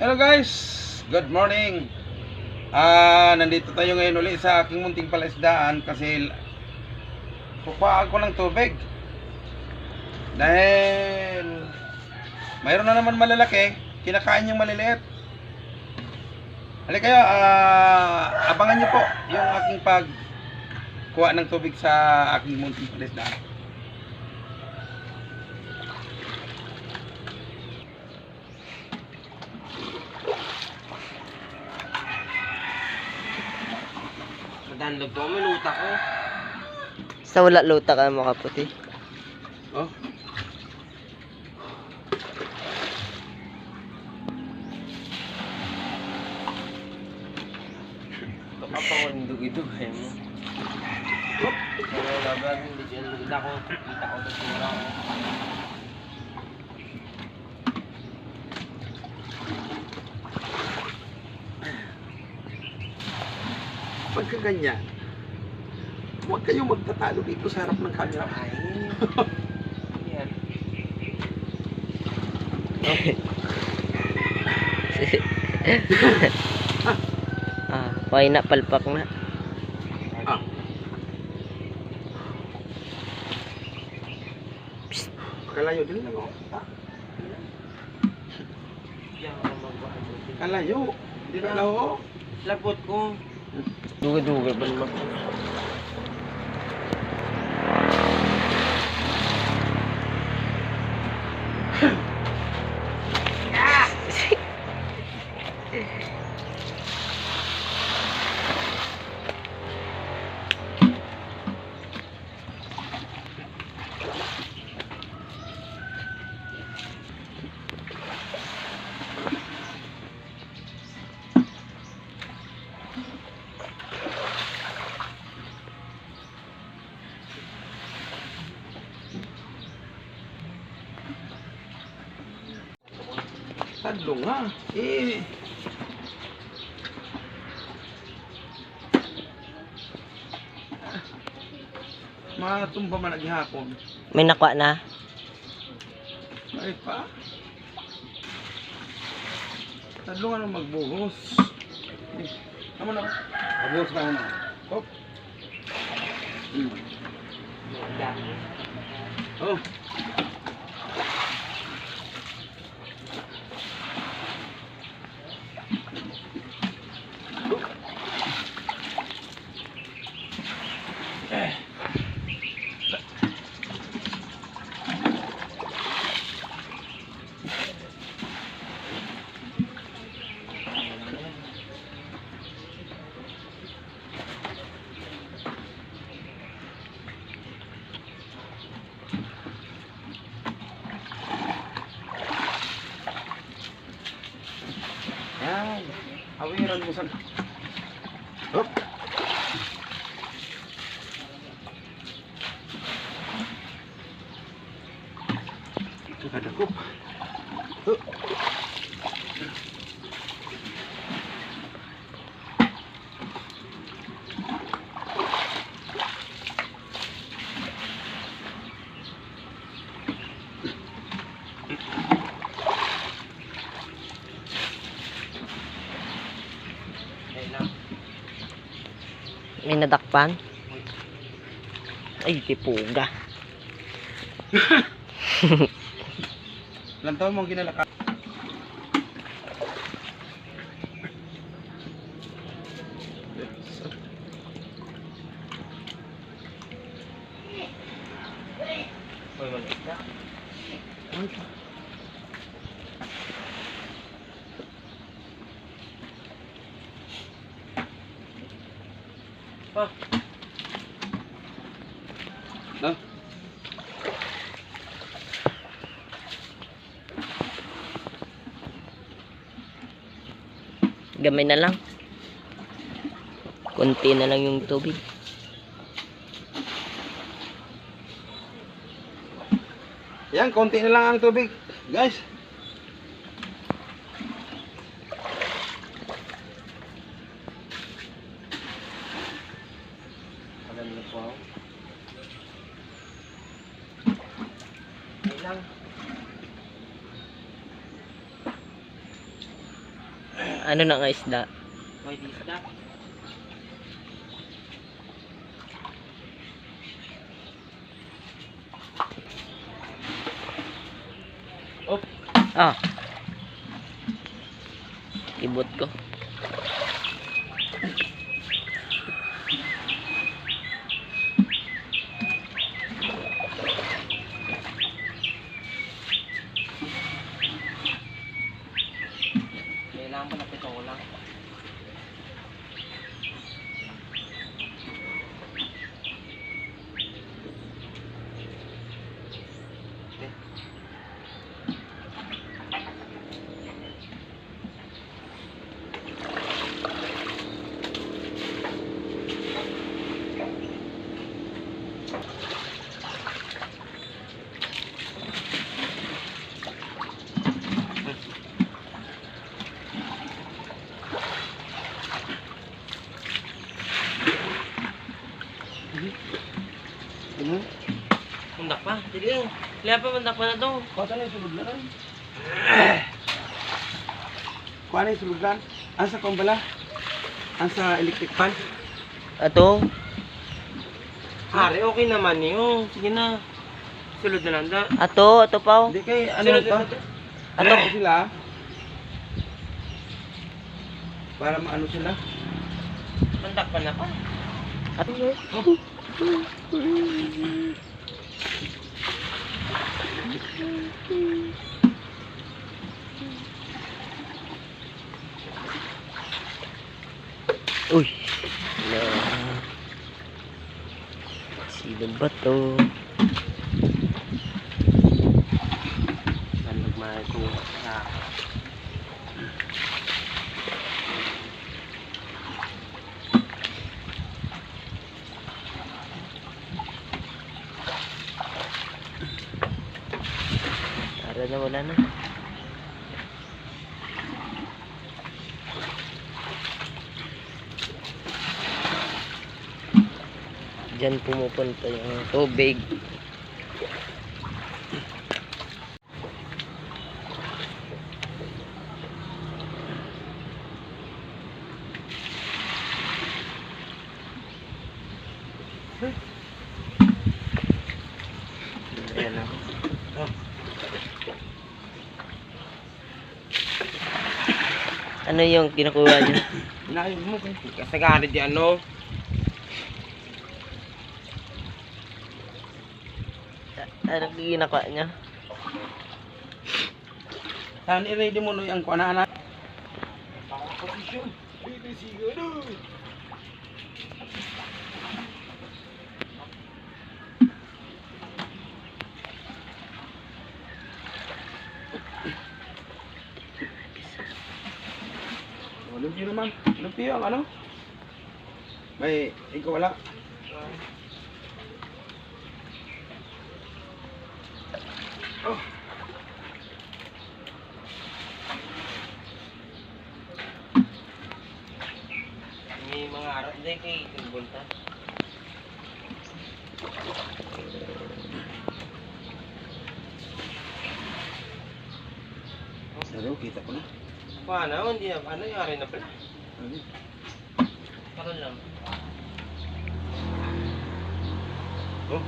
Hello guys, good morning. Nandito tayo ngayon ulit sa aking munting palaisdaan kasi kukuhaan ko ng tubig. Dahil mayroon na naman malalaki, kinakain yung maliliit. Halika kayo, abangan niyo po yung aking pagkuha ng tubig sa aking munting palaisdaan. Danlog to, may luta ko. Sa wala luta ka mo kaputi. Oh. Ito ka pa kung dugay-dugay mo. Pero laban, hindi dyan luta ko. Kita ko sa sura ko. Pagka ganyan, huwag kayong magtatalo dito sa harap ng camera. Ay. Yan. Why na palpak na. Kalayo din lang, oh. Yan ako magbahan. Kalayo. Hindi ka lao. Labot ko. Dugay-dugay ba naman? Tadlo nga. Eh. Matumba man naghihapon. May nakwa na. Ay pa. Tadlo nga nang magbuhos. Eh. Tama na. Magbuhos pa na. Hop. Oh. Yan. Awiran mo sa... Hop. Kakadakop. Hop. May nadakpan. Ay, tipuga. Ilang taon mong ginalaka? Uy, maliit na. Pa. No? Gamay na lang. Konti na lang yung tubig. Yan, konti na lang ang tubig. Guys. Maganda po. Ay lang. Ano na nga isda? May isda. Oh, Ah. Ibot ko. kailangan pa napit ko lang. Ano? Mundak pa. Sige. Kaya pa mundak pa na to. Kota na yung suluglan. Kuha na yung suluglan. Ang sa kumbala? Ang sa electric fan? Ato. Hari, okay naman yun. Sige na. Sulod na lang da. Ato pa. Hindi kay ano Sulod to? na lang. Ano sila? Para maano sila? Mundak pa na pa. Ato. Uy. Sino ba to? Manog mahal ko. Wala na. Diyan pumupunta yung tubig. Ayan na. Ano yung kinukuha niyo? Inaayos mo kay. Kasagari di ano. Ano ginagawa niya? Saan i-ready mo no yung kuha na anak? Lumpio naman. Lumpio ang ano? May ikaw wala. Oh. May mga araw. Hindi kay Kulbunta. Pero kita ko na. Paano? Hindi na. Ano yung ari na pala? Ano? Karoon lang. Oh.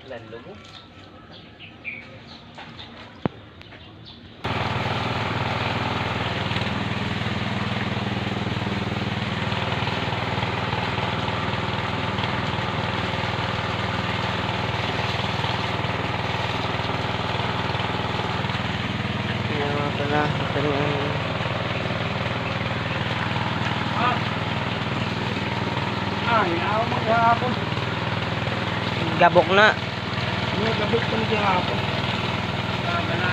Lalo mo. Pala, pero Inaw mo kahapon. gabok na. May gabit ko na kahapon. Bala.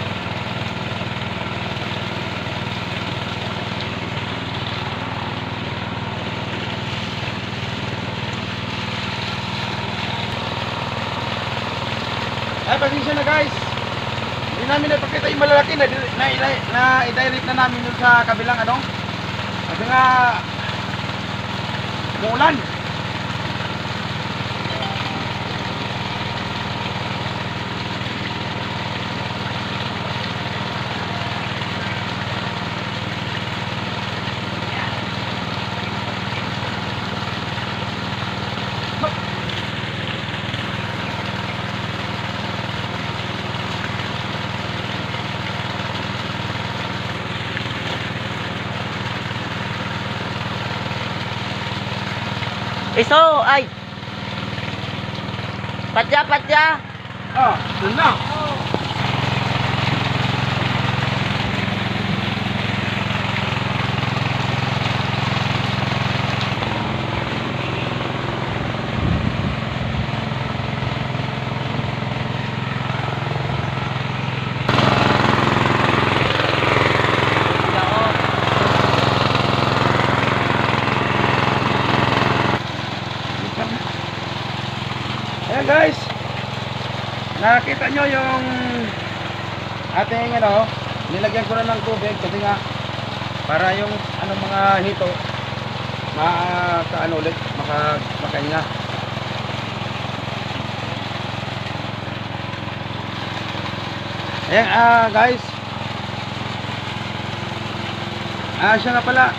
Ay, pasensya na guys. Hindi namin napakita yung malalaki na i-direct na namin dun sa kabilang ano. Kasi nga umuulan. Iso, ay! Patya, patya! Ah, dun na. Ayan guys, nakita nyo yung ating ano, nilagyan ko na ng tubig kasi nga para yung ano mga hito makaano ulit, makahinga. Ayan guys, siya nga pala,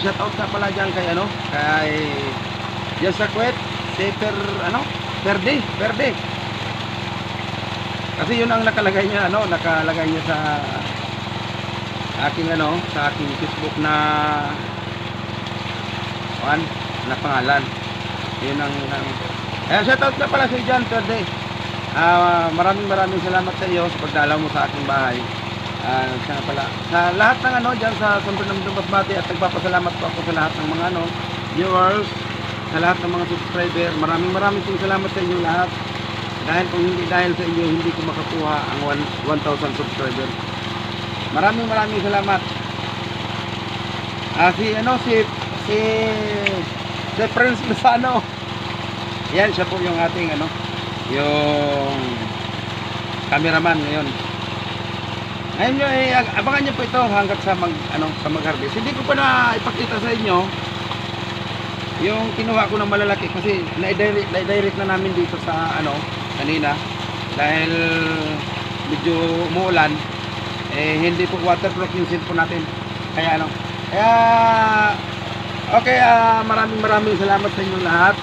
shout out nga pala dyan kay ano, kay Jasakwet Verde. Kasi yun ang nakalagay niya sa aking sa aking Facebook na pangalan. Yun ang shout out na pala si John Verde. Maraming salamat sa iyo sa pagdalaw mo sa aking bahay. Sana pala sa lahat ng diyan sa San Fernando Masbate, at nagpapasalamat po ako sa lahat ng mga viewers, sa lahat ng mga subscriber. Maraming pong salamat sa inyo lahat. Dahil kung hindi dahil sa inyo, hindi ko makakuha ang 1,000 subscriber. Maraming salamat. Si Prince Lozano. Yan, siya po yung ating yung cameraman ngayon. Ngayon nyo, abangan nyo po ito hanggat sa mag-harvest. Hindi ko pa na ipakita sa inyo yung kinuha ko ng malalaki kasi na-direct na namin dito sa kanina dahil medyo umuulan, hindi po waterproof yung cellphone natin, kaya okay, maraming salamat sa inyong lahat.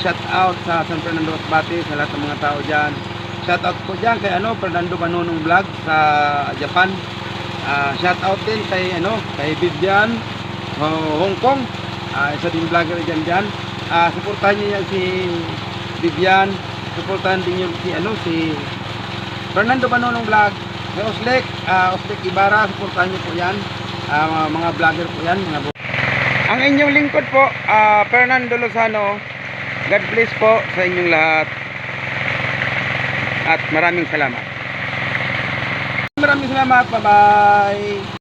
Shout out sa San Fernando Masbate, sa lahat ng mga tao dyan. Shout out po dyan kay Fernando Banonong Vlog sa Japan. Shout out din kay Vivian Hong Kong, isa din vlogger dyan. Suportahan niyo yan si Vivian, suportahan din yung si Fernando Banonong Vlog, may Oslek Ibarra, suportahan niyo po yan. Mga vlogger po yan, ang inyong lingkod po, Fernando Lozano. God bless po sa inyong lahat at maraming salamat. Bye bye.